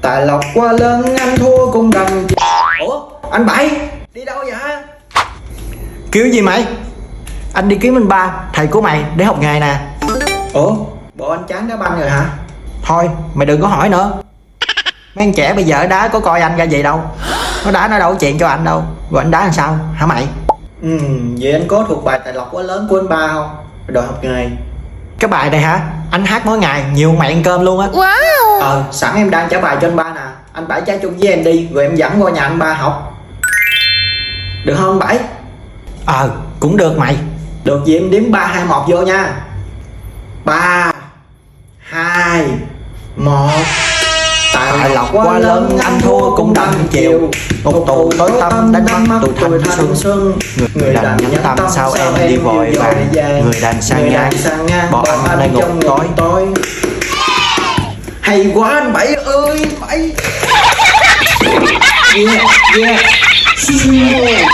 Tài lộc quá lớn anh thua cũng đành. Ủa anh Bảy đi đâu vậy? Kiểu gì mày? Anh đi kiếm anh Ba, thầy của mày để học nghề nè. Ủa bộ anh chán đá banh rồi hả? Thôi mày đừng có hỏi nữa. Mấy anh trẻ bây giờ đá có coi anh ra gì đâu. Nó đá nó đâu có chuyện cho anh đâu. Rồi anh đá làm sao hả mày? Vậy anh có thuộc bài tài lộc quá lớn của anh Ba không? Đòi học nghề. Cái bài này hả? Anh hát mỗi ngày nhiều mẹ ăn cơm luôn á. Sẵn em đang trả bài cho anh Ba nè. Anh Bảy trả chung với em đi, rồi em dẫn qua nhà anh Ba học. Được không anh Bảy? Cũng được mày. Được vậy em đếm 3, 2, 1 vô nha. 3, 2, 1. Tài lộc quá lớn anh thua cũng đành chịu. Ngục tù tối tăm đánh mắt tù thành xuân. Người đành nhắm tâm sao em đi vội vàng. Người đành sang ngang bỏ anh nơi ngục tối. Hay quá anh Bảy ơi Bảy. Yeah, yeah.